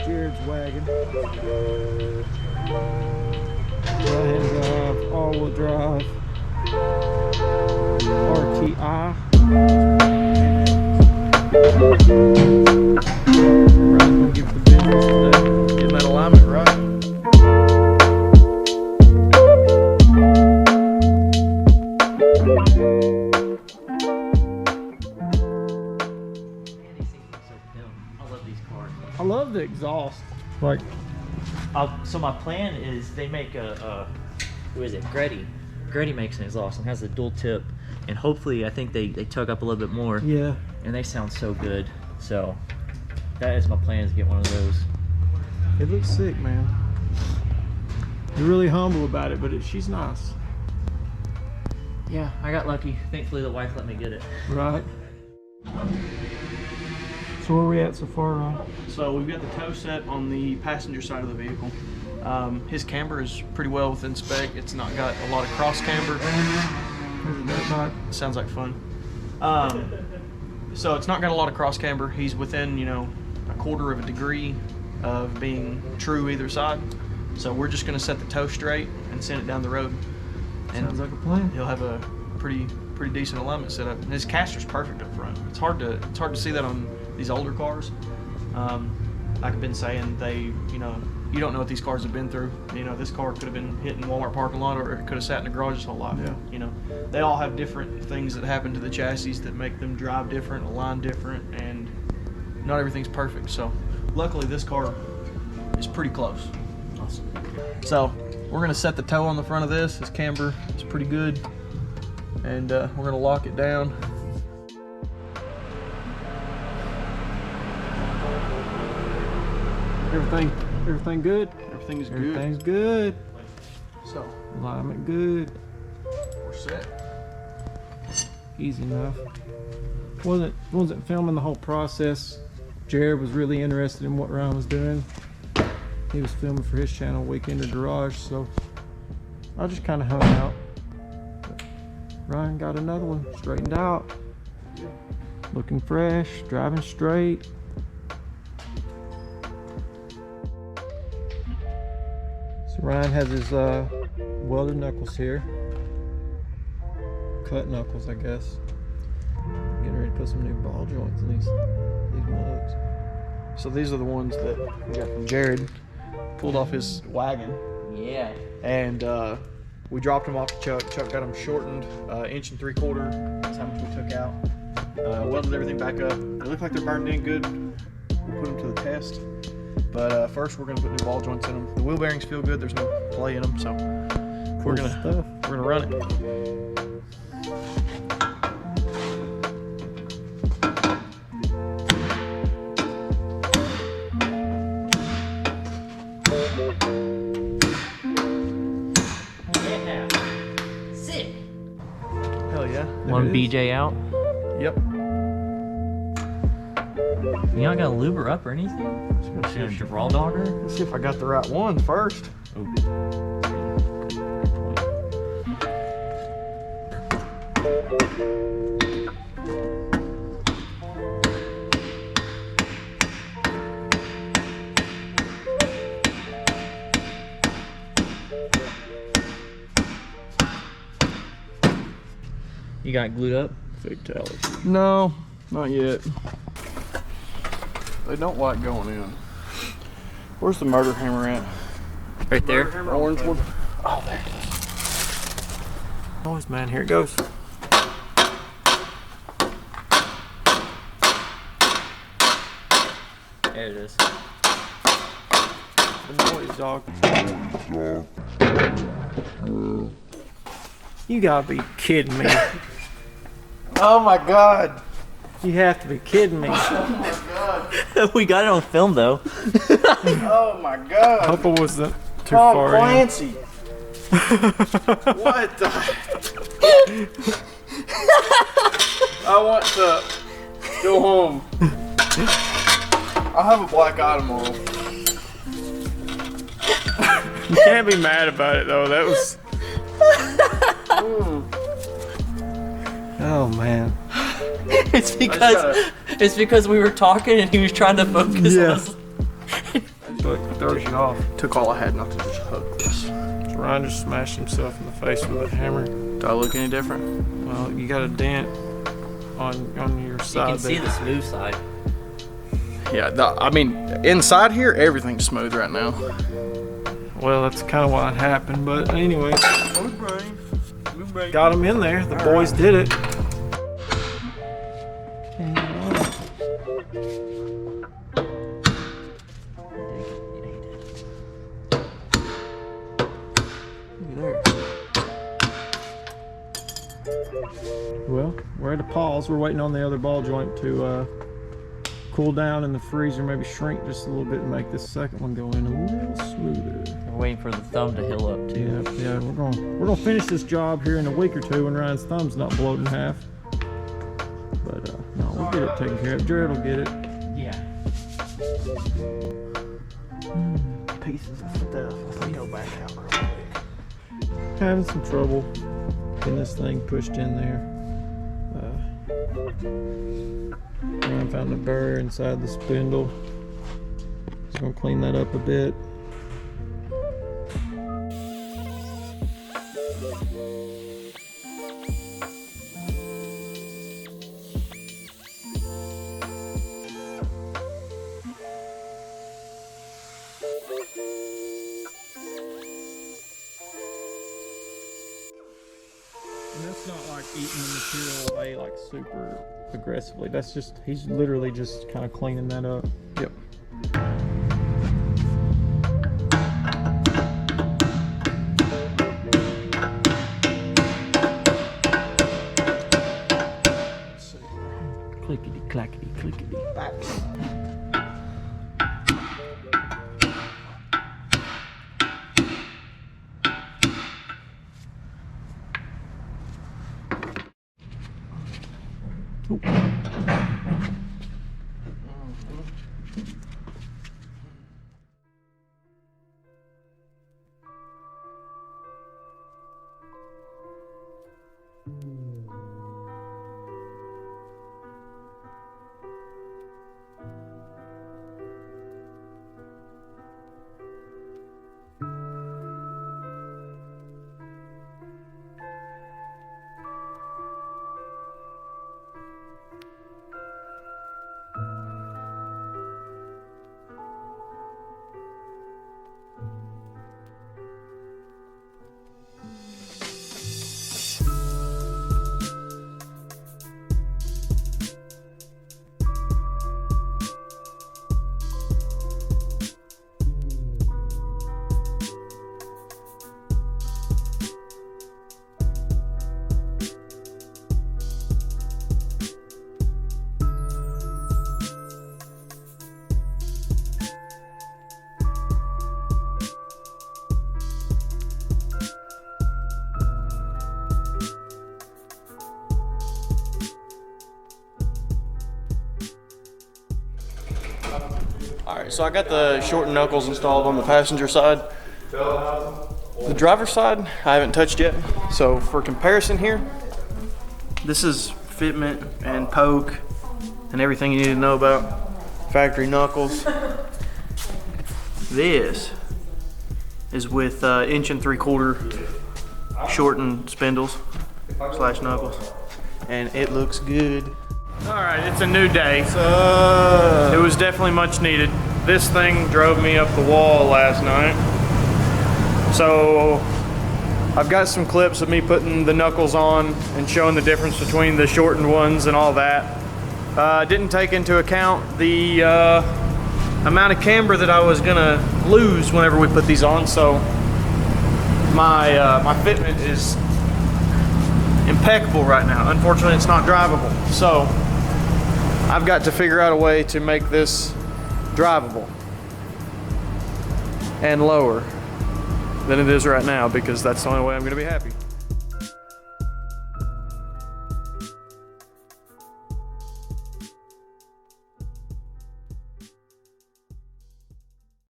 Jared's wagon. Right-hand drive, all-wheel drive, RTI. Ryan's gonna give the business today. Getting that alignment right. I love these cars. I love the exhaust. Like, So my plan is they make who is it? Gretty. Gretty makes an exhaust and has a dual tip, and hopefully I think they tug up a little bit more. yeah, And they sound so good. So that is my plan, is to get one of those. it looks sick, man. You're really humble about it, but she's nice. Yeah, I got lucky. Thankfully the wife let me get it. Right. So where are we at so far, Ron? So we've got the tow set on the passenger side of the vehicle. His camber is pretty well within spec. It's not got a lot of cross camber. There's a dirt bike. Sounds like fun. So it's not got a lot of cross camber. He's within, you know, 1/4 of a degree of being true either side. So we're just going to set the tow straight and send it down the road. And Sounds like a plan. he'll have a pretty decent alignment set up. And his caster's perfect up front. It's hard to see that on these older cars. Like I've been saying, you know, you don't know what these cars have been through. You know, this car could have been hit in a Walmart parking lot, or it could have sat in the garage his whole life. Yeah. You know, they all have different things that happen to the chassis that make them drive different, align different, and not everything's perfect. So luckily this car is pretty close. Awesome. So we're gonna set the toe on the front of this. This camber is pretty good, and we're gonna lock it down. Everything good? Everything is Everything's good. good. So Alignment good. we're set. Easy enough. Wasn't filming the whole process. Jared was really interested in what Ryan was doing. He was filming for his channel, Weekender Garage, so I just kind of hung out. But Ryan got another one straightened out, looking fresh, driving straight. So Ryan has his welded knuckles here, cut knuckles, I guess. Getting ready to put some new ball joints in these lugs. So these are the ones that we got from Jared. Pulled off his wagon, Yeah. and we dropped them off to Chuck. Chuck got them shortened, 1 3/4. That's how much we took out. Welded everything back up. They look like they're burned in good. We'll put them to the test. But first, we're gonna put new ball joints in them. The wheel bearings feel good. There's no play in them, so we're gonna run it. Sick. Hell yeah. One BJ out. Yep. You not gonna lube her up or anything? Just gonna raw dog her? Let's see if I got the right one first. You got it glued up? Fatality. No, not yet. They don't like going in. Where's the murder hammer at? Right there. Orange one. Oh, there it is. Noise, man. Here it goes. There it is. The noise, dog. You gotta be kidding me. Oh my god. You have to be kidding me. Oh my god. We got it on film though. Oh my god. I hope it wasn't too Tom far in. Clancy. What the? I want to go home. I'll have a black eye tomorrow. You can't be mad about it though. That was Oh man. It's because we were talking and he was trying to focus on us. But it throws you off. Took all I had not to just hook this. So Ryan just smashed himself in the face with a hammer. Do I look any different? Well, you got a dent on your You side can see there. the smooth side. Yeah, I mean, inside here, everything's smooth right now. Well, that's kind of what happened, but anyway. Got him in there. The boys did it. Well, we're at a pause. We're waiting on the other ball joint to cool down in the freezer, maybe shrink just a little bit and make this second one go in a little smoother. We're waiting for the thumb to heal up too. Yeah, we're gonna finish this job here in a week or two when Ryan's thumb's not blowed in half. But no, we'll get it taken care of. Jared will get it. Yeah. Pieces of stuff. Let's go back out real quick. Having some trouble getting this thing pushed in there. Ryan found a burr inside the spindle. Just gonna clean that up a bit. And that's not like eating the material away like super aggressively. That's just, he's literally just kind of cleaning that up. Yep. Clickety clackety clickety. Back. Alright, so I got the shortened knuckles installed on the passenger side. The driver's side, I haven't touched yet. So for comparison here, this is fitment and poke and everything you need to know about factory knuckles. This is with 1 3/4 shortened spindles / knuckles, and it looks good. All right, it's a new day. It was definitely much needed. This thing drove me up the wall last night. So I've got some clips of me putting the knuckles on and showing the difference between the shortened ones and all that. Didn't take into account the amount of camber that I was gonna lose whenever we put these on. So my fitment is impeccable right now. Unfortunately, it's not drivable. So I've got to figure out a way to make this drivable and lower than it is right now, because that's the only way I'm gonna be happy.